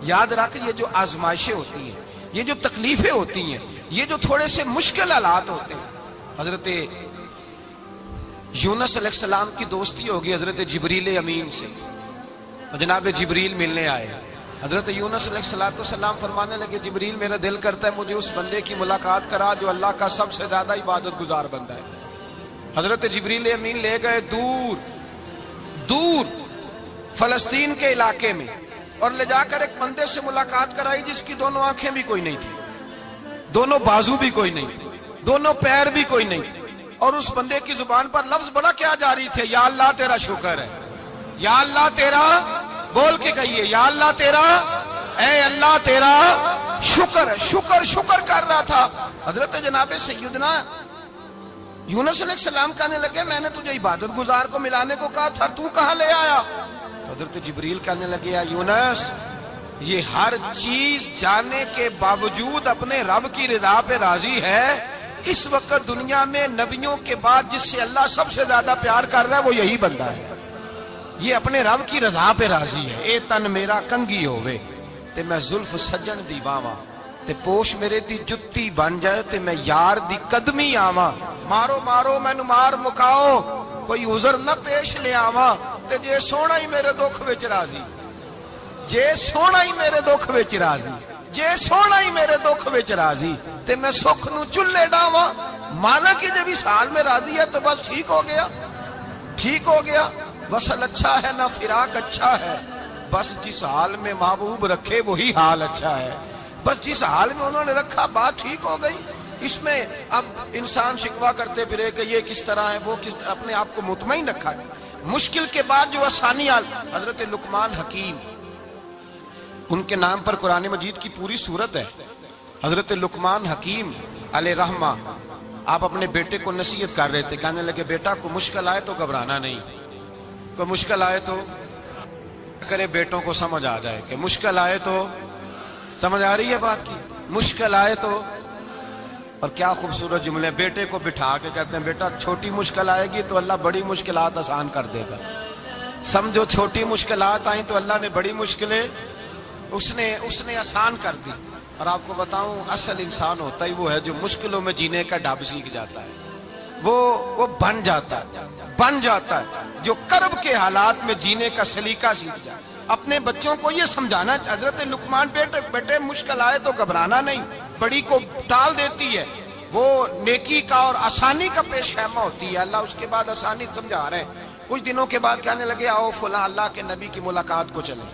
یاد رکھ، یہ جو آزمائشیں ہوتی ہیں، یہ جو تکلیفیں ہوتی ہیں، یہ جو تھوڑے سے مشکل حالات ہوتے ہیں. حضرت یونس علیہ السلام کی دوستی ہوگی حضرت جبریل امین سے. جناب جبریل ملنے آئے. حضرت یونس علیہ السلام فرمانے لگے جبریل میرا دل کرتا ہے مجھے اس بندے کی ملاقات کرا جو اللہ کا سب سے زیادہ عبادت گزار بندہ ہے. حضرت جبریل امین لے گئے دور دور فلسطین کے علاقے میں اور لے جا کر ایک بندے سے ملاقات کرائی جس کی دونوں آنکھیں بھی کوئی نہیں تھی، دونوں بازو بھی کوئی نہیں تھی، دونوں پیر بھی کوئی نہیں تھی. اور اس بندے کی زبان پر لفظ بڑا کیا جاری تھے، یا اللہ تیرا شکر ہے، یا اللہ تیرا، بول کے کہیے یا اللہ تیرا، اے اللہ تیرا شکر ہے. شکر شکر کر رہا تھا. حضرت جناب سیدنا یونس علیہ السلام کہنے لگے میں نے تجھے عبادت گزار کو ملانے کو کہا تھا، تو کہاں لے آیا؟ حضرت جبریل کہنے لگے یا یونس، یہ ہر چیز جانے کے باوجود اپنے رب کی رضا پہ راضی ہے. اس وقت دنیا میں نبیوں کے بعد جس سے اللہ سب سے زیادہ پیار کر رہا ہے وہ یہی بندہ ہے. یہ اپنے رب کی رضا پہ راضی ہے. اے تن میرا کنگی ہوئے تے میں زلف سجن دی واواں تے پوش میرے دی جتی بن جائے تے میں یار دی قدمی آواں. مارو مارو مینو مار مکاؤ کوئی عذر نہ پیش لے آواں تے جے سونا ہی میرے دکھ وچ راضی، جے سونا ہی میرے دکھ وچ راضی، جے سونا ہی میرے دکھ وچ راضی تے میں سکھ نو چلے ڈاواں. مانا کہ جب اس حال میں راضی ہے تو بس ٹھیک ہو گیا، ٹھیک ہو گیا. وصل اچھا ہے نہ فراق اچھا ہے، بس جس حال میں محبوب رکھے وہی حال اچھا ہے. بس جس حال میں انہوں نے رکھا بات ٹھیک ہو گئی. اس میں اب انسان شکوہ کرتے پھرے کہ یہ کس طرح ہے وہ کس طرح، اپنے آپ کو مطمئن رکھا ہے. مشکل کے بعد جو آسانی حضرت لقمان حکیم، ان کے نام پر قرآن مجید کی پوری سورت ہے. حضرت لقمان حکیم علیہ رحمہ آپ اپنے بیٹے کو نصیحت کر رہے تھے. کہنے لگے بیٹا کو مشکل آئے تو گھبرانا نہیں، کوئی مشکل آئے تو کرے بیٹوں کو سمجھ آ جائے کہ مشکل آئے تو، سمجھ آ رہی ہے بات کی، مشکل آئے تو. اور کیا خوبصورت جملے، بیٹے کو بٹھا کے کہتے ہیں بیٹا چھوٹی مشکل آئے گی تو اللہ بڑی مشکلات آسان کر دے گا. سمجھو چھوٹی مشکلات آئیں تو اللہ نے بڑی مشکلیں اس نے آسان کر دی. اور آپ کو بتاؤں اصل انسان ہوتا ہی وہ ہے جو مشکلوں میں جینے کا ڈھب سیکھ جاتا ہے، وہ بن جاتا ہے جو کرب کے حالات میں جینے کا سلیقہ سیکھ جائے. اپنے بچوں کو یہ سمجھانا، حضرت لقمان بیٹے مشکل آئے تو گھبرانا نہیں، بڑی کو ٹال دیتی ہے، وہ نیکی کا اور آسانی کا پیش خیمہ ہوتی ہے. اللہ اس کے بعد آسانی سمجھا رہے ہیں. کچھ دنوں کے بعد کہنے لگے آؤ فلاں اللہ کے نبی کی ملاقات کو چلیں،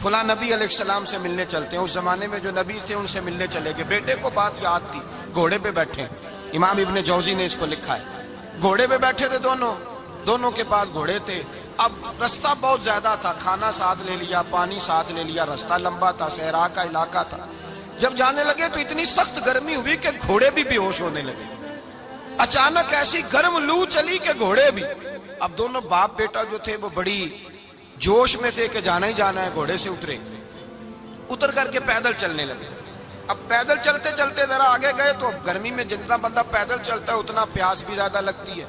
فلاں نبی علیہ السلام سے ملنے چلتے ہیں. اس زمانے میں جو نبی تھے ان سے ملنے چلے گئے. بیٹے کو بات یاد تھی، گھوڑے پہ بیٹھے، امام ابن جوزی نے اس کو لکھا ہے. گھوڑے پہ بیٹھے تھے دونوں کے پاس گھوڑے تھے. اب رستہ بہت زیادہ تھا، کھانا ساتھ لے لیا، پانی ساتھ لے لیا، رستہ لمبا تھا، صحرا کا علاقہ تھا. جب جانے لگے تو اتنی سخت گرمی ہوئی کہ گھوڑے بھی بے ہوش ہونے لگے. اچانک ایسی گرم لو چلی کہ گھوڑے بھی. اب دونوں باپ بیٹا جو تھے وہ بڑی جوش میں تھے کہ جانا ہی جانا ہے. گھوڑے سے اتر کر کے پیدل چلنے لگے. اب پیدل چلتے چلتے ذرا آگے گئے تو گرمی میں جتنا بندہ پیدل چلتا ہے اتنا پیاس بھی زیادہ لگتی ہے.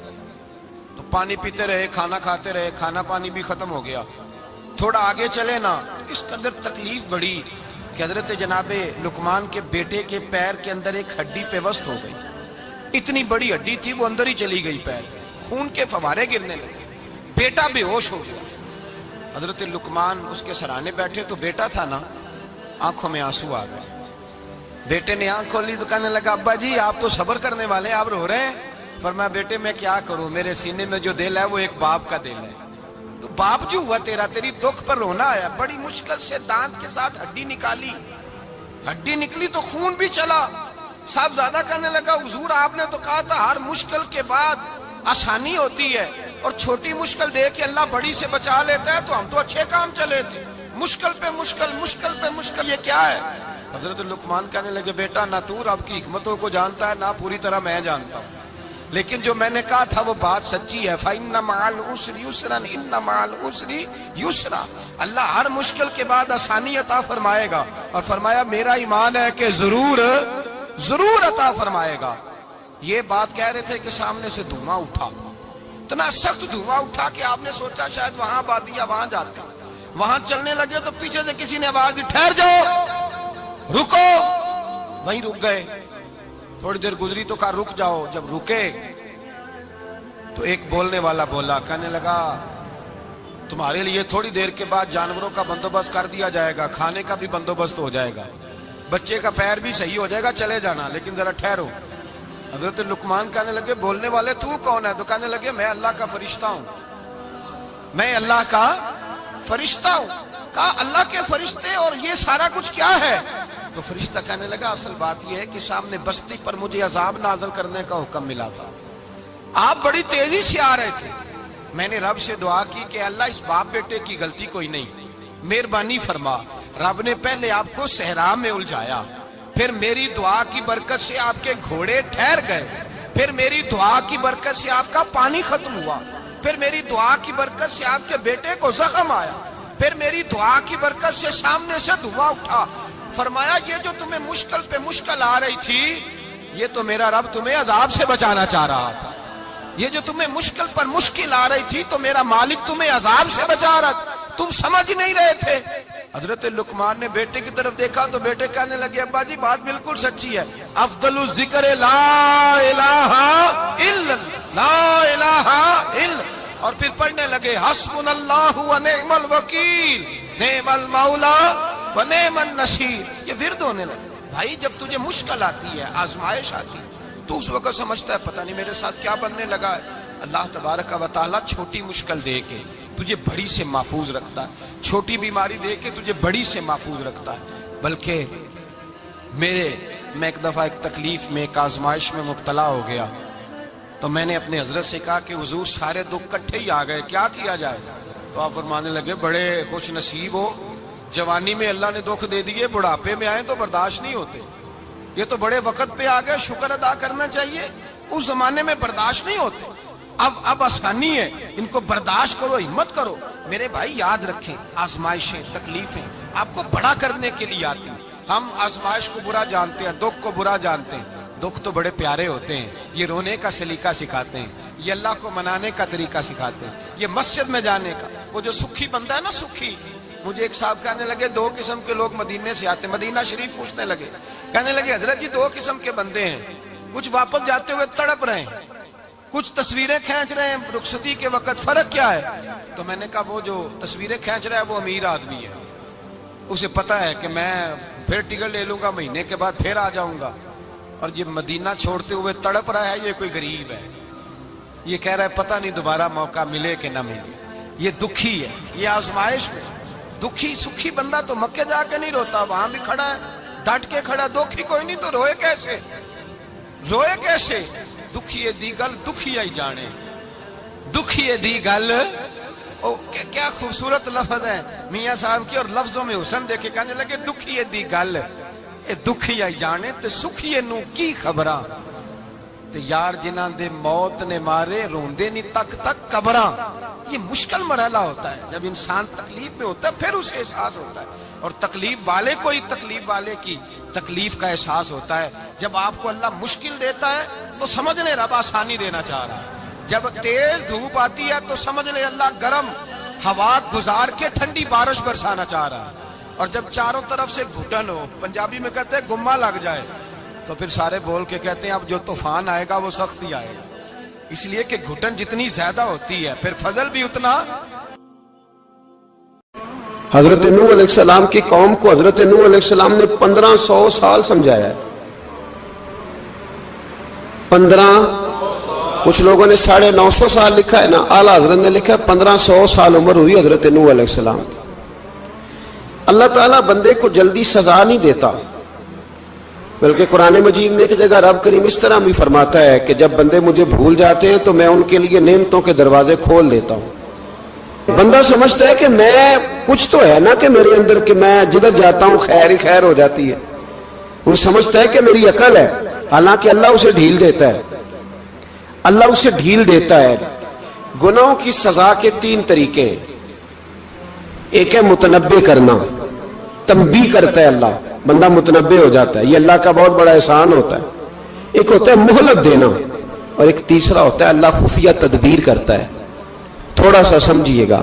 تو پانی پیتے رہے، کھانا کھاتے رہے، کھانا پانی بھی ختم ہو گیا. تھوڑا آگے چلے نا اس کے اندر تکلیف بڑی کہ حضرت جناب لقمان کے بیٹے کے پیر کے اندر ایک ہڈی پیوست ہو گئی. اتنی بڑی ہڈی تھی وہ اندر ہی چلی گئی، پیر خون کے فوارے گرنے لگے. بیٹا بے ہوش ہو گیا. حضرت لقمان اس کے سرانے بیٹھے تو بیٹا تھا نا، آنکھوں میں آنسو آ گئے. بیٹے نے آنکھ کھولی تو کہنے لگا ابا جی آپ تو صبر کرنے والے ہیں، آپ رو رہے ہیں. فرمایا بیٹے میں کیا کروں، میرے سینے میں جو دل ہے وہ ایک باپ کا دل ہے. تو باپ جو ہوا تیری دکھ پر رونا آیا. بڑی مشکل سے دانت کے ساتھ ہڈی نکالی، ہڈی نکلی تو خون بھی چلا. صاحب زیادہ کہنے لگا حضور آپ نے تو کہا تھا ہر مشکل کے بعد آسانی ہوتی ہے، اور چھوٹی مشکل دے کے اللہ بڑی سے بچا لیتا ہے. تو ہم تو اچھے کام چلے تھے، مشکل پہ مشکل، مشکل پہ مشکل، یہ کیا ہے؟ حضرت لقمان کہنے لگے بیٹا نہ تو رب کی حکمتوں کو جانتا ہے نہ پوری طرح میں جانتا ہوں، لیکن جو میں نے کہا تھا وہ بات سچی ہے. فَإِنَّ مَعَ الْعُسْرِ يُسْرًا إِنَّ مَعَ الْعُسْرِ يُسْرًا. اللہ ہر مشکل کے بعد آسانی عطا فرمائے گا. اور فرمایا میرا ایمان ہے کہ ضرور عطا فرمائے گا. یہ بات کہہ رہے تھے کہ سامنے سے دھواں اٹھا، اتنا سخت دھواں اٹھا کہ آپ نے سوچا شاید وہاں آبادی ہے وہاں جاتے. وہاں چلنے لگے تو پیچھے سے کسی نے آواز دی ٹھہر جاؤ رکو، وہیں رک گئے. تھوڑی دیر گزری تو کہا رک جاؤ. جب رکے تو ایک بولنے والا بولا، کہنے لگا تمہارے لیے تھوڑی دیر کے بعد جانوروں کا بندوبست کر دیا جائے گا، کھانے کا بھی بندوبست ہو جائے گا، بچے کا پیر بھی صحیح ہو جائے گا، چلے جانا لیکن ذرا ٹھہرو. حضرت لقمان کہنے لگے بولنے والے تو کون ہے؟ تو کہنے لگے میں اللہ کا فرشتہ ہوں، میں اللہ کا فرشتہ ہوں. کہا اللہ کے فرشتے اور یہ سارا کچھ کیا ہے؟ تو فرشتہ کہنے لگا اصل بات یہ ہے کہ سامنے بستی پر مجھے عذاب نازل کرنے کا حکم ملا تھا، آپ بڑی تیزی سے آ رہے تھے، میں نے رب سے دعا کی کہ اللہ اس باپ بیٹے کی غلطی کوئی نہیں، مہربانی فرما. رب نے پہلے آپ کو صحرا میں الجھایا، پھر میری دعا کی برکت سے آپ کے گھوڑے ٹھہر گئے، پھر میری دعا کی برکت سے آپ کا پانی ختم ہوا، پھر میری دعا کی برکت سے آپ کے بیٹے کو زخم آیا، پھر میری دعا کی برکت سے سامنے سے دھواں اٹھا. فرمایا یہ جو تمہیں مشکل پہ مشکل آ رہی تھی یہ تو میرا رب تمہیں عذاب سے بچانا چاہ رہا تھا، یہ جو تمہیں مشکل پر مشکل آ رہی تھی تو میرا مالک تمہیں عذاب سے بچا رہا تھا، تم سمجھ نہیں رہے تھے. حضرت لقمان نے بیٹے کی طرف دیکھا تو بیٹے کہنے لگے ابا جی بات بالکل سچی ہے، افضل الذکر لا الہ الا لا الہ الا، اور پھر پڑھنے لگے حسبنا اللہ و نعم الوکیل نعم المولا و نعم النصیر. یہ ورد ہونے لگے. بھائی جب تجھے مشکل آتی ہے، آزمائش آتی ہے، تو اس وقت سمجھتا ہے پتہ نہیں میرے ساتھ کیا بننے لگا ہے. اللہ تبارک و تعالیٰ چھوٹی مشکل دے کے تجھے بڑی سے محفوظ رکھتا ہے، چھوٹی بیماری دے کے تجھے بڑی سے محفوظ رکھتا ہے. بلکہ میں ایک دفعہ ایک تکلیف میں ایک آزمائش میں مبتلا ہو گیا تو میں نے اپنے حضرت سے کہا کہ حضور سارے دکھ کٹھے ہی آ گئے، کیا کیا جائے؟ تو آپ فرمانے لگے بڑے خوش نصیب ہو، جوانی میں اللہ نے دکھ دے دیے، بڑھاپے میں آئے تو برداشت نہیں ہوتے، یہ تو بڑے وقت پہ آ گئے، شکر ادا کرنا چاہیے، اس زمانے میں برداشت نہیں ہوتے، اب آسانی ہے، ان کو برداشت کرو، ہمت کرو. میرے بھائی یاد رکھیں آزمائشیں تکلیفیں آپ کو بڑا کرنے کے لیے آتی ہیں. ہم آزمائش کو برا جانتے ہیں، دکھ کو برا جانتے ہیں، دکھ تو بڑے پیارے ہوتے ہیں، یہ رونے کا سلیقہ سکھاتے ہیں، یہ اللہ کو منانے کا طریقہ سکھاتے ہیں، یہ مسجد میں جانے کا. وہ جو سکھی بندہ ہے نا سکھی، مجھے ایک صاحب کہنے لگے دو قسم کے لوگ مدینے سے آتے ہیں، مدینہ شریف پوچھنے لگے، کہنے لگے حضرت جی دو قسم کے بندے ہیں، کچھ واپس جاتے ہوئے تڑپ رہے ہیں، کچھ تصویریں کھینچ رہے ہیں رخصتی کے وقت، فرق کیا ہے؟ تو میں نے کہا وہ جو تصویریں کھینچ رہا ہے وہ امیر آدمی ہے، اسے پتا ہے کہ میں پھر ٹکٹ لے لوں گا، مہینے کے بعد پھر آ جاؤں گا، اور یہ مدینہ چھوڑتے ہوئے تڑپ رہا ہے یہ کوئی غریب ہے، یہ کہہ رہا ہے پتہ نہیں دوبارہ موقع ملے کہ نہ ملے، یہ دکھی ہے، یہ آزمائش میں. دکھی سکھی بندہ تو مکے جا کے نہیں روتا، وہاں بھی کھڑا ہے ڈٹ کے کھڑا، دکھی کوئی نہیں تو روئے کیسے؟ روئے کیسے؟ دکھیے دی گل دکھیا ہی جانے، دکھیے دی گل. کیا خوبصورت لفظ ہے میاں صاحب کی، اور لفظوں میں حسن دیکھے کہنے لگے دکھیے دی گل اے دکھیا ہی جانے تے سکھیے نو کی خبراں تے یار جنہاں دے موت نے مارے روندے نہیں تک تک قبراں. یہ مشکل مرحلہ ہوتا ہے، جب انسان تکلیف میں ہوتا ہے پھر اسے احساس ہوتا ہے، اور تکلیف والے کو ہی تکلیف والے کی تکلیف کا احساس ہوتا ہے. جب آپ کو اللہ مشکل دیتا ہے تو سمجھ لیں رب آسانی دینا چاہ رہا ہے، جب تیز دھوپ آتی ہے تو سمجھ لیں اللہ گرم ہوا گزار کے ٹھنڈی بارش برسانا چاہ رہا ہے، اور جب چاروں طرف سے گھٹن ہو، پنجابی میں کہتے ہیں گما لگ جائے، تو پھر سارے بول کے کہتے ہیں اب جو طوفان آئے گا وہ سخت ہی آئے گا. اس لیے کہ گھٹن جتنی زیادہ ہوتی ہے پھر فضل بھی اتنا. حضرت نوح علیہ السلام کی قوم کو حضرت نوح علیہ السلام نے 1500 سال سمجھایا ہے. 15 کچھ لوگوں نے 950 سال لکھا ہے نا، اعلیٰ حضرت نے لکھا ہے 1500 سال عمر ہوئی حضرت نوح علیہ السلام کی. اللہ تعالیٰ بندے کو جلدی سزا نہیں دیتا، بلکہ قرآن مجید میں ایک جگہ رب کریم اس طرح بھی فرماتا ہے کہ جب بندے مجھے بھول جاتے ہیں تو میں ان کے لیے نعمتوں کے دروازے کھول دیتا ہوں. بندہ سمجھتا ہے کہ میں کچھ تو ہے نا کہ میرے اندر کہ میں جدھر جاتا ہوں خیر ہی خیر ہو جاتی ہے، وہ سمجھتا ہے کہ میری عقل ہے، حالانکہ اللہ اسے ڈھیل دیتا ہے. اللہ اسے ڈھیل دیتا ہے. گناہوں کی سزا کے 3 طریقے ہیں. ایک ہے متنبع کرنا، تنبیہ کرتا ہے اللہ، بندہ متنبع ہو جاتا ہے، یہ اللہ کا بہت بڑا احسان ہوتا ہے. ایک ہوتا ہے مہلت دینا، اور ایک تیسرا ہوتا ہے اللہ خفیہ تدبیر کرتا ہے. تھوڑا سا سمجھیے گا.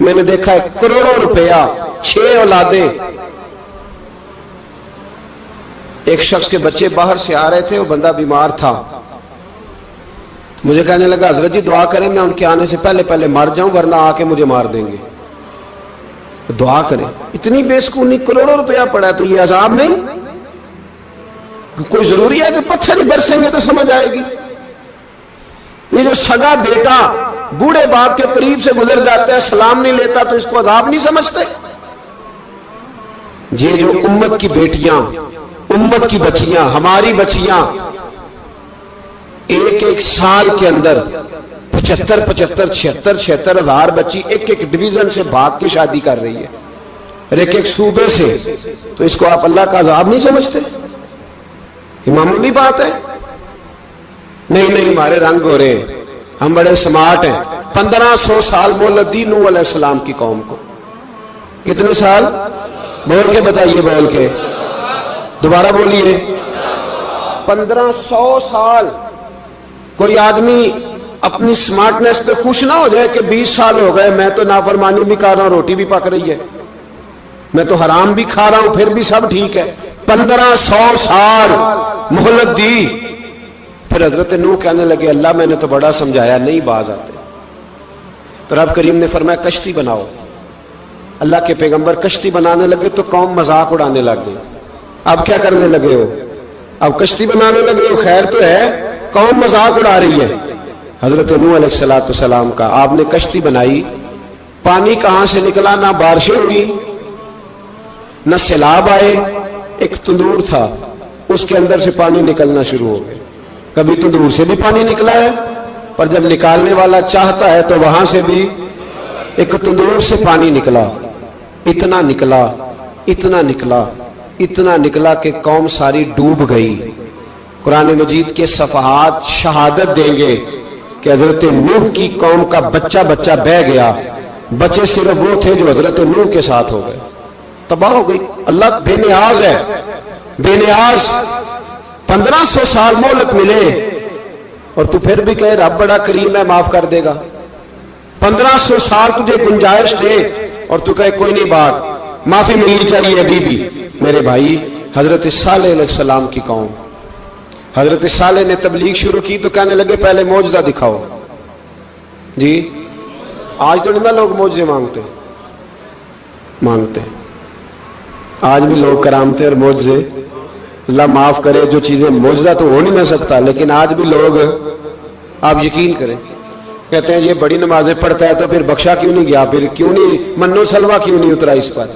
میں نے دیکھا ہے کروڑوں روپیہ 6 اولادیں. ایک شخص کے بچے باہر سے آ رہے تھے, وہ بندہ بیمار تھا, مجھے کہنے لگا حضرت جی دعا کریں میں ان کے آنے سے پہلے مر جاؤں ورنہ آ کے مجھے مار دیں گے, دعا کریں. اتنی بے سکونی, کروڑوں روپیہ پڑا ہے, تو یہ عذاب نہیں؟ کوئی ضروری ہے کہ پتھر ہی برسیں گے تو سمجھ آئے گی؟ یہ جو سگا بیٹا بوڑھے باپ کے قریب سے گزر جاتا ہے, سلام نہیں لیتا, تو اس کو عذاب نہیں سمجھتے؟ یہ جو امت کی بیٹیاں, امت کی بچیاں, ہماری بچیاں ایک سال کے اندر 75,000 ہزار بچی ایک ڈویژن سے بھاگ کے شادی کر رہی ہے, اور ایک صوبے سے, تو اس کو آپ اللہ کا عذاب نہیں سمجھتے؟ یہ معمولی بات ہے؟ نہیں ہمارے رنگ ہو رہے ہیں, ہم بڑے سمارٹ ہیں. 1500 سال مہلت دی نوح علیہ السلام کی قوم کو. کتنے سال؟ بول کے بتائیے, بول کے دوبارہ بولیے. 1500 سال. کوئی آدمی اپنی سمارٹنس پہ خوش نہ ہو جائے کہ 20 سال ہو گئے, میں تو نافرمانی بھی کر رہا ہوں, روٹی بھی پک رہی ہے, میں تو حرام بھی کھا رہا ہوں, پھر بھی سب ٹھیک ہے. 1500 سال مہلت دی. پھر حضرت نوح کہنے لگے اللہ میں نے تو بڑا سمجھایا, نہیں باز آتے. تو رب کریم نے فرمایا کشتی بناؤ. اللہ کے پیغمبر کشتی بنانے لگے تو قوم مذاق اڑانے لگ گئی. اب کیا کرنے لگے ہو؟ اب کشتی بنانے لگے ہو, خیر تو ہے, قوم مذاق اڑا رہی ہے. حضرت نوح علیہ السلام کا آپ نے کشتی بنائی, پانی کہاں سے نکلا؟ نہ بارشیں ہوئی, نہ سیلاب آئے. ایک تندور تھا, اس کے اندر سے پانی نکلنا شروع ہو گیا. کبھی تندور سے بھی پانی نکلا ہے, پر جب نکالنے والا چاہتا ہے تو وہاں سے بھی ایک تندور سے پانی نکلا. اتنا نکلا, اتنا نکلا, اتنا نکلا کہ قوم ساری ڈوب گئی. قرآن مجید کے صفحات شہادت دیں گے کہ حضرت نوح کی قوم کا بچہ بہ گیا. بچے صرف وہ تھے جو حضرت نوح کے ساتھ ہو گئے, تباہ ہو گئی. اللہ بے نیاز ہے, بے نیاز. 1500 سال مہلت ملے اور تو پھر بھی کہے رب بڑا کریم ہے, معاف کر دے گا. 1500 سال تجھے گنجائش دے اور تو کہے کوئی نہیں, بات معافی ملنی چاہیے ابھی بھی. میرے بھائی, حضرت صالح علیہ السلام کی قوم, حضرت صالح نے تبلیغ شروع کی تو کہنے لگے پہلے معجزہ دکھاؤ. جی آج تو نہیں لوگ معجزے مانگتے, آج بھی لوگ کرامتے اور معجزے, اللہ معاف کرے, جو چیزیں معجزہ تو ہو نہیں نہ سکتا, لیکن آج بھی لوگ, آپ یقین کریں, کہتے ہیں یہ بڑی نمازیں پڑھتا ہے تو پھر بخشا کیوں نہیں گیا, پھر کیوں نہیں منو سلوا کیوں نہیں اترا اس پر,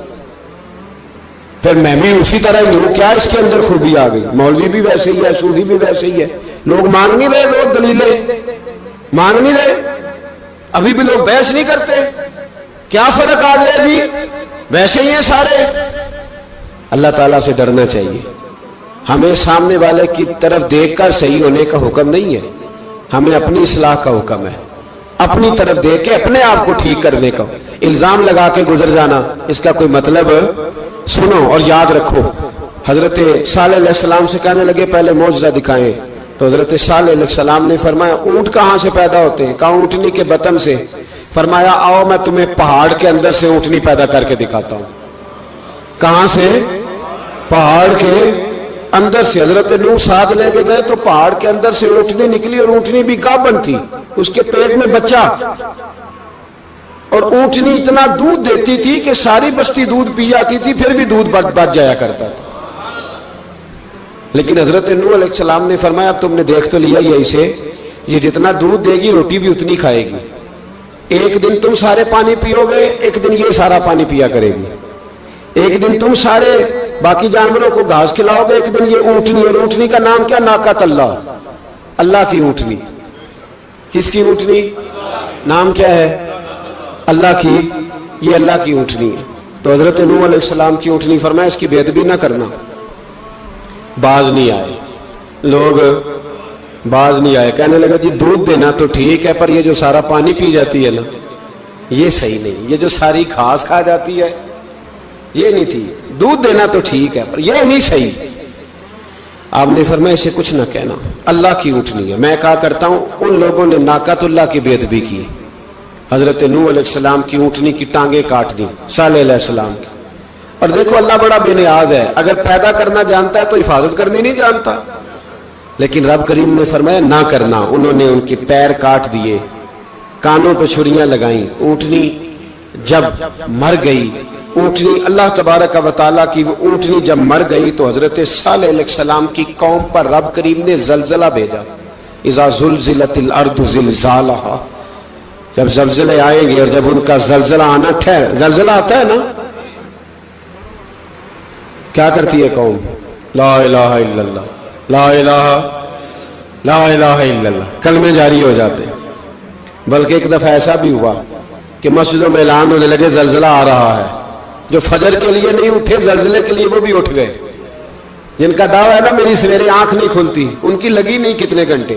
پھر میں بھی اسی طرح ہی ہوں, کیا اس کے اندر خوبی آ گئی؟ مولوی بھی ویسے ہی ہے, صوفی بھی ویسے ہی ہے. لوگ مان نہیں رہے, لوگ دلیلیں مان نہیں رہے, ابھی بھی لوگ بحث نہیں کرتے. کیا فرق آ گیا جی, ویسے ہی ہیں سارے. اللہ تعالیٰ سے ڈرنا چاہیے. ہمیں سامنے والے کی طرف دیکھ کر صحیح ہونے کا حکم نہیں ہے, ہمیں اپنی اصلاح کا حکم ہے. اپنی طرف دیکھ کے اپنے آپ کو ٹھیک کرنے کا. الزام لگا کے گزر جانا, اس کا کوئی مطلب سنو اور یاد رکھو. حضرت صالح علیہ السلام سے کہنے لگے پہلے معجزہ دکھائیں, تو حضرت صالح علیہ السلام نے فرمایا اونٹ کہاں سے پیدا ہوتے ہیں؟ کہا اونٹنی کے بطن سے. فرمایا آؤ میں تمہیں پہاڑ کے اندر سے اونٹنی پیدا کر کے دکھاتا ہوں. کہاں سے؟ پہاڑ کے اندر سے. حضرت نوح ساتھ لے کے گئے تو پہاڑ کے اندر سے اونٹنی نکلی, اور اونٹنی بھی گابن تھی, اس کے پیٹ میں بچہ, اور اونٹنی اتنا دودھ دیتی تھی کہ ساری بستی دودھ پی جاتی تھی, پھر بھی دودھ بچ جایا کرتا تھا. لیکن حضرت نوح علیہ السلام نے فرمایا اب تم نے دیکھ تو لیا یہ اسے, یہ جتنا دودھ دے گی روٹی بھی اتنی کھائے گی. ایک دن تم سارے پانی پیو گے, ایک دن یہ سارا پانی پیا کرے گی. ایک دن تم سارے باقی جانوروں کو گھاس کھلاؤ گے, ایک دن یہ اونٹنی. اور اونٹنی کا نام کیا؟ ناقۃ اللہ, اللہ کی اونٹنی. کس کی اونٹنی؟ نام کیا ہے؟ اللہ کی. یہ اللہ کی اونٹنی ہے. تو حضرت نوح علیہ السلام کی اونٹنی. فرمایا اس کی بے ادبی نہ کرنا. باز نہیں آئے لوگ, باز نہیں آئے. کہنے لگا جی دودھ دینا تو ٹھیک ہے, پر یہ جو سارا پانی پی جاتی ہے نا یہ صحیح نہیں. یہ جو ساری گھاس کھا جاتی ہے یہ نہیں ٹھیک. دودھ دینا تو ٹھیک ہے پر یہ نہیں صحیح. آپ نے فرمایا اسے کچھ نہ کہنا, اللہ کی اونٹنی ہے. میں کہا کرتا ہوں ان لوگوں نے ناقۃ اللہ کی بے ادبی کی, حضرت نوح علیہ السلام کی اونٹنی کی ٹانگیں کاٹ دی صالح علیہ السلام کی. اور دیکھو اللہ بڑا بے نیاز ہے، اگر پیدا کرنا جانتا ہے تو حفاظت کرنی نہیں جانتا. لیکن رب کریم نے فرمایا نہ کرنا. انہوں نے ان کے پیر کاٹ دیے، کانوں پہ چھریاں لگائیں. اونٹنی جب مر گئی، اونٹنی اللہ تبارک و تعالیٰ کی وہ اونٹنی جب مر گئی تو حضرت صالح علیہ السلام کی قوم پر رب کریم نے زلزلہ بھیجا. اذا زلزلت الارض زلزالہا، جب زلزلے آئیں گے اور جب ان کا زلزلہ آنا زلزلہ آتا ہے نا، کیا کرتی ہے قوم؟ لا الہ الا اللہ، لا الہ الا اللہ، کلمے جاری ہو جاتے. بلکہ ایک دفعہ ایسا بھی ہوا کہ مسجدوں میں اعلان ہونے لگے زلزلہ آ رہا ہے. جو فجر کے لیے نہیں اٹھے زلزلے کے لیے وہ بھی اٹھ گئے. جن کا دعویٰ ہے نا میری سویرے آنکھ نہیں کھلتی، ان کی لگی نہیں کتنے گھنٹے،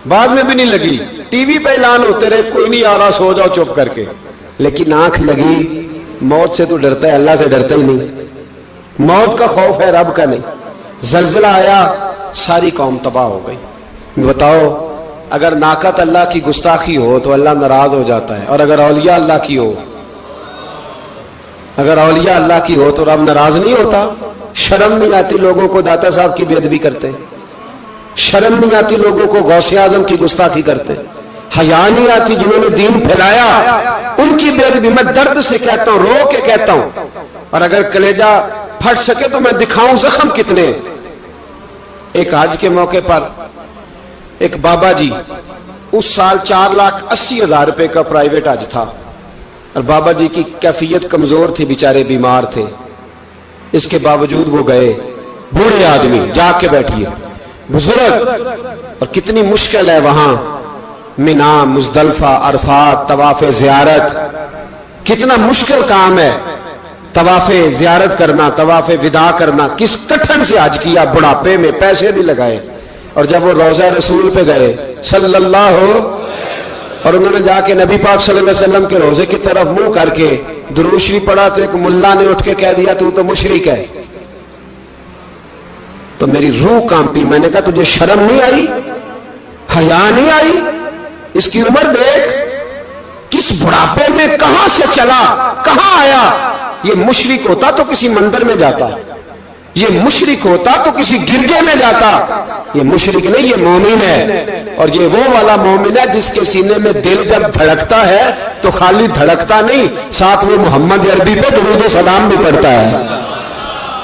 بعد میں بھی نہیں لگی. ٹی وی پہ اعلان ہوتے رہے کوئی نہیں آ رہا، سو جاؤ چپ کر کے. لیکن آنکھ لگی. موت سے تو ڈرتا ہے، اللہ سے ڈرتا ہی نہیں. موت کا خوف ہے، رب کا نہیں. زلزلہ آیا، ساری قوم تباہ ہو گئی. بتاؤ اگر ناقت اللہ کی گستاخی ہو تو اللہ ناراض ہو جاتا ہے، اور اگر اولیاء اللہ کی ہو، اگر اولیاء اللہ کی ہو تو رب ناراض نہیں ہوتا. شرم نہیں آتی لوگوں کو داتا صاحب کی بے ادبی کرتے، شرم نہیں آتی لوگوں کو غوث اعظم کی گستاخی کرتے، حیا نہیں آتی جنہوں نے دین پھیلایا ان کی بے ادبی. میں درد سے کہتا ہوں، رو کے کہتا ہوں، اور اگر کلیجہ پھٹ سکے تو میں دکھاؤں زخم کتنے. ایک حج کے موقع پر ایک بابا جی، اس سال 4,80,000 روپے کا پرائیویٹ حج تھا، اور بابا جی کی کیفیت کمزور تھی، بیچارے بیمار تھے. اس کے باوجود وہ گئے. بوڑھے آدمی، جا کے بیٹھیے، بزرگ، اور کتنی مشکل ہے وہاں منا، مزدلفہ، عرفات، طواف زیارت. کتنا مشکل کام ہے طواف زیارت کرنا، طواف وداع کرنا. کس کٹھن سے حج کیا، بڑھاپے میں پیسے بھی لگائے. اور جب وہ روضہ رسول پہ گئے صلی اللہ، اور انہوں نے جا کے نبی پاک صلی اللہ علیہ وسلم کے روزے کی طرف منہ کر کے درود شریف پڑھا تو ایک ملا نے اٹھ کے کہہ دیا تو مشرک ہے. تو میری روح کانپی. میں نے کہا تجھے شرم نہیں آئی، حیا نہیں آئی؟ اس کی عمر دیکھ، کس بڑھاپے میں کہاں سے چلا، کہاں آیا. یہ مشرک ہوتا تو کسی مندر میں جاتا، یہ مشرک ہوتا تو کسی گرجے میں جاتا. یہ مشرک نہیں، یہ مومن ہے. اور یہ وہ والا مومن ہے جس کے سینے میں دل جب دھڑکتا ہے تو خالی دھڑکتا نہیں، ساتھ وہ محمد عربی پہ درود و سلام بھی پڑھتا ہے.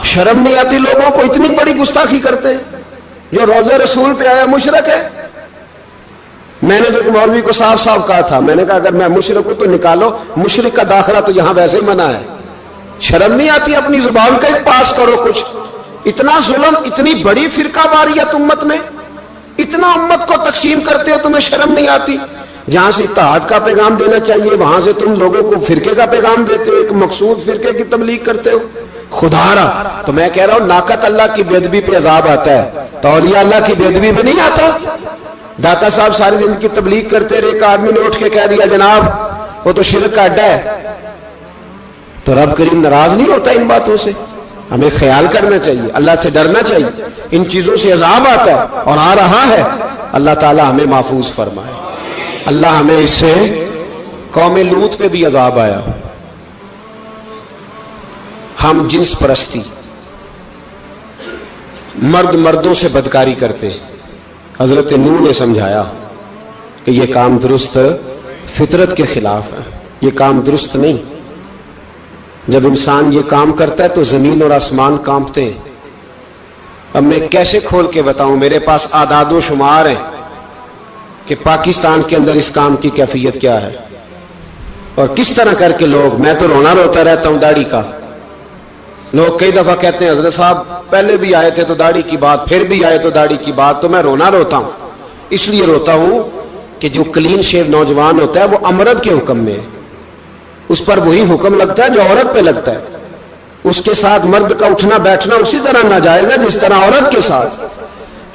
شرم نہیں آتی لوگوں کو؟ اتنی بڑی گستاخی کرتے. جو روزہ رسول پہ آیا مشرک ہے. میں نے تو مولوی کو صاف صاف کہا تھا، میں نے کہا اگر میں مشرک ہوں تو نکالو، مشرک کا داخلہ تو یہاں ویسے ہی منع ہے. شرم نہیں آتی؟ اپنی زبان کا ایک پاس کرو کچھ. اتنا ظلم، اتنی بڑی فرقہ واریت امت میں، اتنا امت کو تقسیم کرتے ہو، تمہیں شرم نہیں آتی؟ جہاں سے اتحاد کا پیغام دینا چاہیے وہاں سے تم لوگوں کو فرقے کا پیغام دیتے ہو، ایک مقصود فرقے کی تبلیغ کرتے ہو. خدا رہا تو میں کہہ رہا ہوں ناقت اللہ کی بے ادبی پہ عذاب آتا ہے، تو اولیاء اللہ کی بے ادبی پہ نہیں آتا. داتا صاحب ساری زندگی تبلیغ کرتے رہے، ایک آدمی نے اٹھ کے کہہ دیا جناب وہ تو شرک کا اڈا ہے، تو رب کریم ناراض نہیں ہوتا ان باتوں سے؟ ہمیں خیال کرنا چاہیے، اللہ سے ڈرنا چاہیے. ان چیزوں سے عذاب آتا ہے اور آ رہا ہے. اللہ تعالی ہمیں محفوظ فرمائے. اللہ ہمیں اس سے، قوم لوط پہ بھی عذاب آیا. ہم جنس پرستی، مرد مردوں سے بدکاری کرتے. حضرت نوح نے سمجھایا کہ یہ کام درست، فطرت کے خلاف ہے، یہ کام درست نہیں. جب انسان یہ کام کرتا ہے تو زمین اور آسمان کانپتے ہیں. اب میں کیسے کھول کے بتاؤں؟ میرے پاس اعداد و شمار ہیں کہ پاکستان کے اندر اس کام کی کیفیت کیا ہے اور کس طرح کر کے لوگ، میں تو رونا روتا رہتا ہوں داڑھی کا. لوگ کئی دفعہ کہتے ہیں حضرت صاحب پہلے بھی آئے تھے تو داڑھی کی بات، پھر بھی آئے تو داڑھی کی بات. تو میں رونا روتا ہوں، اس لیے روتا ہوں کہ جو کلین شیو نوجوان ہوتا ہے وہ امرد کے حکم میں ہے، اس پر وہی حکم لگتا ہے جو عورت پہ لگتا ہے. اس کے ساتھ مرد کا اٹھنا بیٹھنا اسی طرح ناجائز ہے جس طرح عورت کے ساتھ.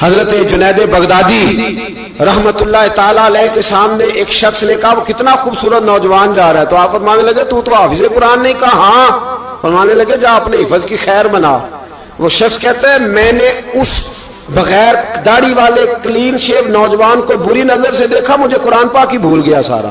حضرت جنید بغدادی رحمت اللہ تعالی علیہ کے سامنے ایک شخص نے کہا وہ کتنا خوبصورت نوجوان جا رہا ہے، تو آپ فرمانے لگے تو حافظ قرآن نہیں کہا؟ ہاں. فرمانے لگے جا اپنے حفظ کی خیر منا. وہ شخص کہتا ہے میں نے اس بغیر داڑھی والے کلین شیو نوجوان کو بری نظر سے دیکھا، مجھے قرآن پاک ہی بھول گیا سارا.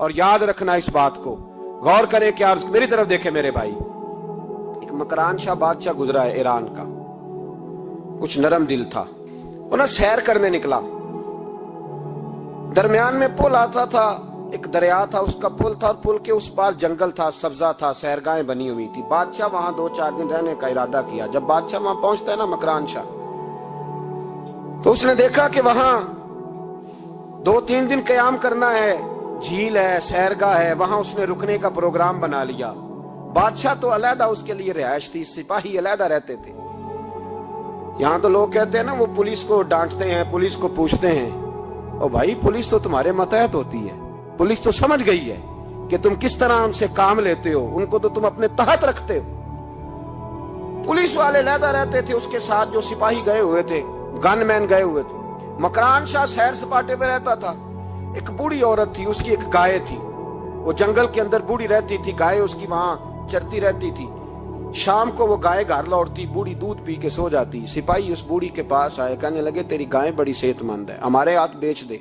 اور یاد رکھنا اس بات کو، غور کریں کہ میری طرف دیکھیں میرے بھائی، ایک مکران شاہ بادشاہ گزرا ہے ایران کا، کچھ نرم دل تھا، وہ نا سیر کرنے نکلا، درمیان میں پل آتا تھا، ایک دریا تھا، اس کا پل تھا، اور پل کے اس پار جنگل تھا، سبزہ تھا، سیرگاہیں بنی ہوئی تھی۔ بادشاہ وہاں 2-4 دن رہنے کا ارادہ کیا۔ جب بادشاہ وہاں پہنچتا ہے نا مکران شاہ، تو اس نے دیکھا کہ وہاں 2-3 دن قیام کرنا ہے، جھیل ہے، سیرگاہ ہے، وہاں اس نے رکنے کا پروگرام بنا لیا۔ بادشاہ تو علیحدہ اس کے لیے رہائش تھی، سپاہی علیحدہ رہتے تھے۔ یہاں تو لوگ کہتے ہیں نا وہ پولیس کو ڈانٹتے ہیں، پولیس کو پوچھتے ہیں، او بھائی پولیس تو تمہارے ماتحت ہوتی ہے، پولیس تو سمجھ گئی ہے کہ تم کس طرح ان سے کام لیتے ہو، ان کو تو تم اپنے تحت رکھتے ہو۔ پولیس والے علیحدہ رہتے تھے، اس کے ساتھ جو سپاہی گئے ہوئے تھے، گن مین گئے ہوئے تھے۔ مکران شاہ سیر سپاٹے پہ رہتا تھا۔ ایک بوڑھی عورت تھی، اس کی ایک گائے تھی، وہ جنگل کے اندر بوڑھی رہتی تھی، گائے اس کی وہاں چرتی رہتی تھی۔ شام کو وہ گائے گھر لوٹتی، بوڑھی دودھ پی کے سو جاتی۔ سپاہی اس بوڑھی کے پاس آئے، کہنے لگے تیری گائے بڑی صحت مند ہے، ہمارے ہاتھ بیچ دے۔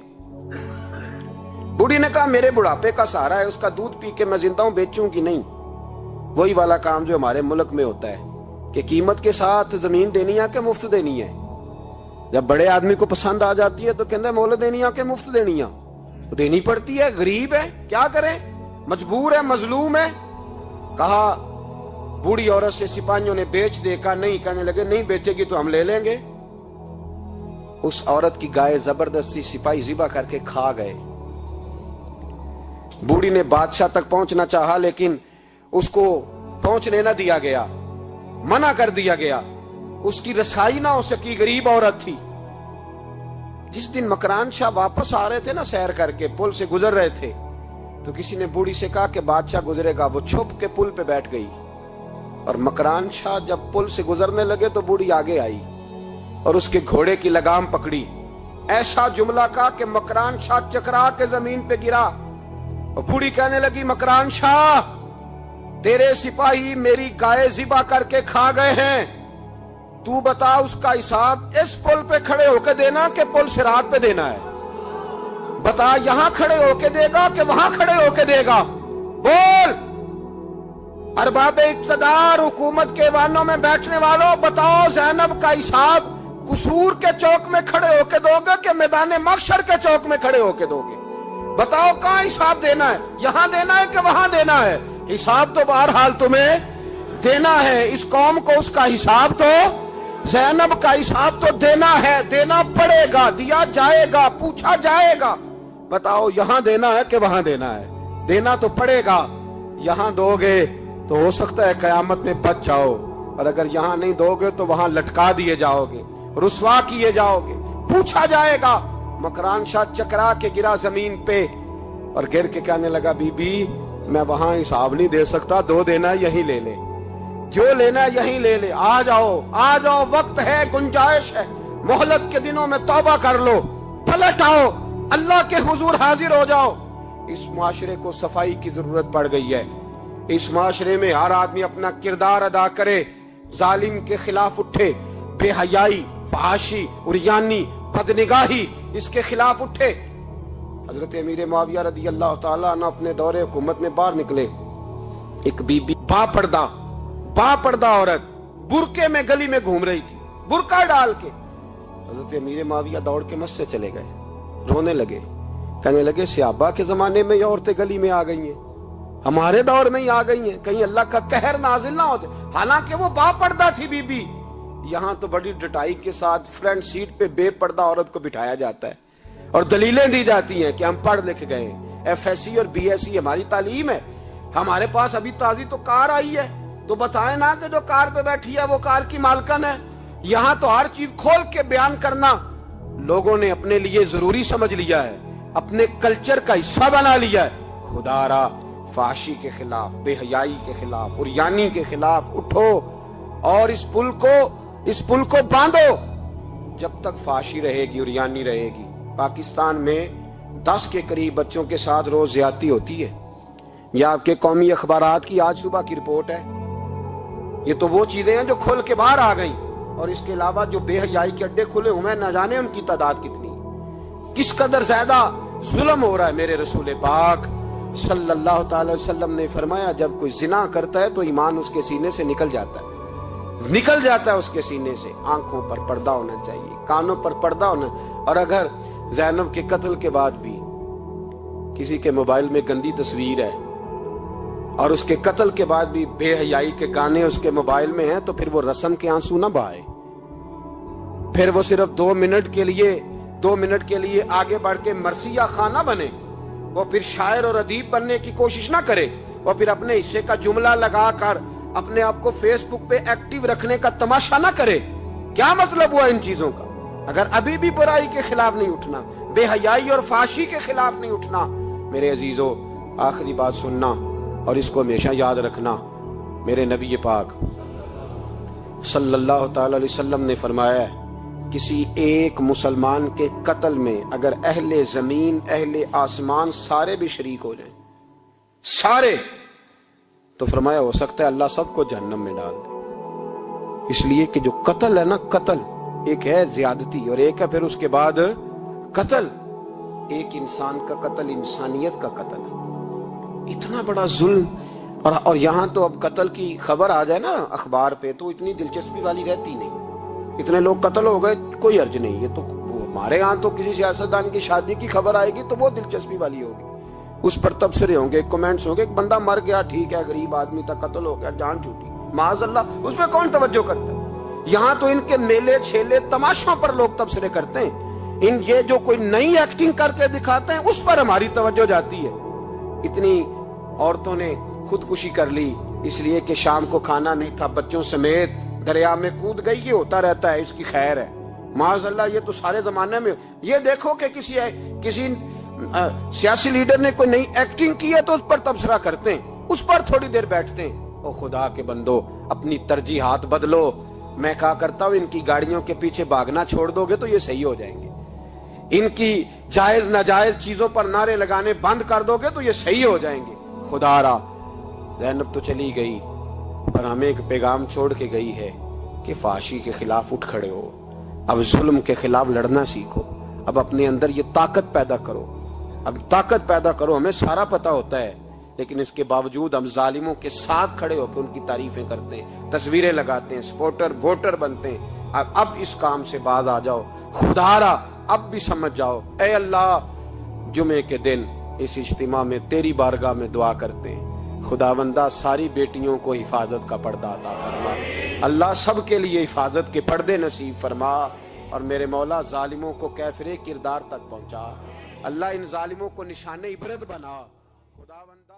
بوڑھی نے کہا میرے بڑھاپے کا سہارا ہے، اس کا دودھ پی کے میں زندہ ہوں، بیچوں گی نہیں۔ وہی والا کام جو ہمارے ملک میں ہوتا ہے کہ قیمت کے ساتھ زمین دینی ہے کہ مفت دینی ہے۔ جب بڑے آدمی کو پسند آ جاتی ہے تو کہتے ہیں مول دینی ہے کہ مفت دینی ہے، دینی پڑتی ہے، غریب ہے، کیا کریں، مجبور ہے، مظلوم ہے۔ کہا بوڑھی عورت سے سپاہیوں نے بیچ دے، کہا نہیں، کہنے لگے نہیں بیچے گی تو ہم لے لیں گے۔ اس عورت کی گائے زبردستی سپاہی ذبح کر کے کھا گئے۔ بوڑھی نے بادشاہ تک پہنچنا چاہا لیکن اس کو پہنچنے نہ دیا گیا، منع کر دیا گیا، اس کی رسائی نہ ہو سکی، غریب عورت تھی۔ جس دن مکران شاہ واپس آ رہے تھے نا سیر کر کے، پل سے گزر رہے تھے، تو کسی نے بوڑھی سے کہا کہ بادشاہ گزرے گا۔ وہ چھپ کے پل پہ بیٹھ گئی، اور مکران شاہ جب پل سے گزرنے لگے تو بوڑھی آگے آئی اور اس کے گھوڑے کی لگام پکڑی، ایسا جملہ کہا کہ مکران شاہ چکرا کے زمین پہ گرا۔ اور بوڑھی کہنے لگی مکران شاہ تیرے سپاہی میری گائے ذبح کر کے کھا گئے ہیں، تو بتا اس کا حساب اس پل پہ کھڑے ہو کے دینا کہ پل صراط پہ دینا ہے؟ بتا یہاں کھڑے ہو کے دے گا کہ وہاں کھڑے ہو کے دے گا؟ بول۔ ارباب اقتدار، حکومت کے وانوں میں بیٹھنے والوں، بتاؤ زینب کا حساب قصور کے چوک میں کھڑے ہو کے دو گے کہ میدان محشر کے چوک میں کھڑے ہو کے دو گے؟ بتاؤ کہاں حساب دینا ہے، یہاں دینا ہے کہ وہاں دینا ہے؟ حساب تو بہرحال تمہیں دینا ہے، اس قوم کو اس کا حساب تو، زینب کا حساب تو دینا ہے، دینا پڑے گا، دیا جائے گا، پوچھا جائے گا۔ بتاؤ یہاں دینا ہے کہ وہاں دینا ہے؟ دینا تو پڑے گا، یہاں دو گے تو ہو سکتا ہے قیامت میں بچ جاؤ، اور اگر یہاں نہیں دو گے تو وہاں لٹکا دیے جاؤ گے، رسوا کیے جاؤ گے، پوچھا جائے گا۔ مکران شاہ چکرا کے گرا زمین پہ اور گر کے کہنے لگا بی بی میں وہاں حساب نہیں دے سکتا، دو دینا یہیں لے لے، جو لینا یہیں لے لے، آ جاؤ آ جاؤ، وقت ہے، گنجائش ہے، مہلت کے دنوں میں توبہ کر لو، پلٹ آؤ، اللہ کے حضور حاضر ہو جاؤ۔ اس معاشرے کو صفائی کی ضرورت پڑ گئی ہے، اس معاشرے میں ہر آدمی اپنا کردار ادا کرے، ظالم کے خلاف اٹھے، بے حیائی، فحاشی، عریانی، بدنگاہی، اس کے خلاف اٹھے۔ حضرت امیر معاویہ رضی اللہ تعالیٰ عنہ اپنے دور حکومت میں باہر نکلے، ایک بی بی با پردہ عورت برقعے میں گلی میں گھوم رہی تھی، برقع ڈال کے۔ حضرت امیر معاویہ دوڑ کے مسجد چلے گئے، رونے لگے، کہنے لگے صحابہ کے زمانے میں یہ عورتیں گلی میں آ گئی ہیں، ہمارے دور میں ہی آ گئی ہیں، کہیں اللہ کا قہر نازل نہ ہوتے۔ حالانکہ وہ با پردہ تھی بی بی۔ یہاں تو بڑی ڈٹائی کے ساتھ فرنٹ سیٹ پہ بے پردہ عورت کو بٹھایا جاتا ہے اور دلیلیں دی جاتی ہیں کہ ہم پڑھ لکھ گئے، ایف ایس سی اور بی ایس سی ہماری تعلیم ہے، ہمارے پاس ابھی تازی تو کار آئی ہے، تو بتائیں نا کہ جو کار پہ بیٹھی ہے وہ کار کی مالکن ہے۔ یہاں تو ہر چیز کھول کے بیان کرنا لوگوں نے اپنے لیے ضروری سمجھ لیا ہے، اپنے کلچر کا حصہ بنا لیا ہے۔ خدا را فحاشی کے خلاف، بے حیائی کے خلاف، عریانی کے خلاف اٹھو اور اس پل کو باندھو۔ جب تک فحاشی رہے گی، عریانی رہے گی۔ پاکستان میں 10 کے قریب بچوں کے ساتھ روز زیادتی ہوتی ہے، یہ آپ کے قومی اخبارات کی آج صبح کی رپورٹ ہے۔ یہ تو وہ چیزیں ہیں جو کھل کے باہر آ گئیں، اور اس کے علاوہ جو بے حیائی کے اڈے کھلے ہوئے ہیں، نہ جانے ان کی تعداد کتنی، کس قدر زیادہ ظلم ہو رہا ہے۔ میرے رسول پاک صلی اللہ تعالی وسلم نے فرمایا جب کوئی زنا کرتا ہے تو ایمان اس کے سینے سے نکل جاتا ہے اس کے سینے سے. آنکھوں پر پردہ ہونا چاہیے, کانوں پر پردہ ہونا. اور اگر زینب کے قتل کے بعد بھی کسی کے موبائل میں گندی تصویر ہے اور اس کے قتل کے بعد بھی بے حیائی کے گانے اس کے موبائل میں ہیں, تو پھر وہ رسم کے آنسو نہ بہائے, پھر وہ صرف 2 منٹ کے لیے آگے بڑھ کے مرثیہ خانہ بنے, وہ پھر شاعر اور ادیب بننے کی کوشش نہ کرے, وہ پھر اپنے حصے کا جملہ لگا کر اپنے آپ کو فیس بک پہ ایکٹیو رکھنے کا تماشا نہ کرے. کیا مطلب ہوا ان چیزوں کا؟ اگر ابھی بھی برائی کے خلاف نہیں اٹھنا, بے حیائی اور فحاشی کے خلاف نہیں اٹھنا, میرے عزیزو آخری بات سننا اور اس کو ہمیشہ یاد رکھنا. میرے نبی پاک صلی اللہ تعالی علیہ وسلم نے فرمایا ہے کسی ایک مسلمان کے قتل میں اگر اہل زمین اہل آسمان سارے بھی شریک ہو جائیں, سارے, تو فرمایا ہو سکتا ہے اللہ سب کو جہنم میں ڈال دے. اس لیے کہ جو قتل ہے نا, قتل ایک ہے زیادتی اور ایک ہے پھر اس کے بعد قتل. ایک انسان کا قتل انسانیت کا قتل ہے, اتنا بڑا ظلم. اور یہاں تو اب قتل کی خبر آ جائے نا اخبار پہ تو اتنی دلچسپی والی رہتی نہیں. اتنے لوگ قتل ہو گئے, کوئی عرض نہیں. یہ تو ہمارے ہاں تو کسی سیاستدان کی شادی کی خبر آئے گی تو وہ دلچسپی والی ہوگی, اس پر تبصرے ہوں گے, کمنٹس ہوں گے, ایک بندہ مر گیا ٹھیک ہے, غریب آدمی تھا, قتل ہو گیا, جان چھوٹی, معاذ اللہ, اس پہ کون توجہ کرتا ہے؟ یہاں تو ان کے میلے چھیلے تماشوں پر لوگ تبصرے کرتے ہیں. یہ جو کوئی نئی ایکٹنگ کر کے دکھاتے ہیں اس پر ہماری توجہ جاتی ہے. اتنی عورتوں نے خودکشی کر لی اس لیے کہ شام کو کھانا نہیں تھا, بچوں سمیت دریا میں کود گئی. یہ ہوتا رہتا ہے, اس کی خیر ہے. معاذ اللہ, یہ تو سارے زمانے میں. یہ دیکھو کہ کسی سیاسی لیڈر نے کوئی نئی ایکٹنگ کی ہے تو اس پر تبصرہ کرتے ہیں, اس پر تھوڑی دیر بیٹھتے ہیں. او خدا کے بندو, اپنی ترجیحات بدلو. میں کہا کرتا ہوں ان کی گاڑیوں کے پیچھے بھاگنا چھوڑ دو گے تو یہ صحیح ہو جائیں گے. ان کی جائز ناجائز چیزوں پر نعرے لگانے بند کر دو گے تو یہ صحیح ہو جائیں گے. خدا را, زینب تو چلی گئی پر ہمیں ایک پیغام چھوڑ کے گئی ہے کہ فحاشی کے خلاف اٹھ کھڑے ہو. اب ظلم کے خلاف لڑنا سیکھو, اب اپنے اندر یہ طاقت پیدا کرو, اب طاقت پیدا کرو. ہمیں سارا پتا ہوتا ہے لیکن اس کے باوجود ہم ظالموں کے ساتھ کھڑے ہو کے ان کی تعریفیں کرتے ہیں, تصویریں لگاتے ہیں, سپورٹر ووٹر بنتے ہیں. اب اس کام سے باز آ جاؤ. خدا را, اب بھی سمجھ جاؤ. اے اللہ, جمعے کے دن اس اجتماع میں تیری بارگاہ میں دعا کرتے ہیں, خداوندہ ساری بیٹیوں کو حفاظت کا پردہ عطا فرما. اللہ سب کے لیے حفاظت کے پردے نصیب فرما. اور میرے مولا ظالموں کو کیفر کردار تک پہنچا. اللہ ان ظالموں کو نشان عبرت بنا. خداوندہ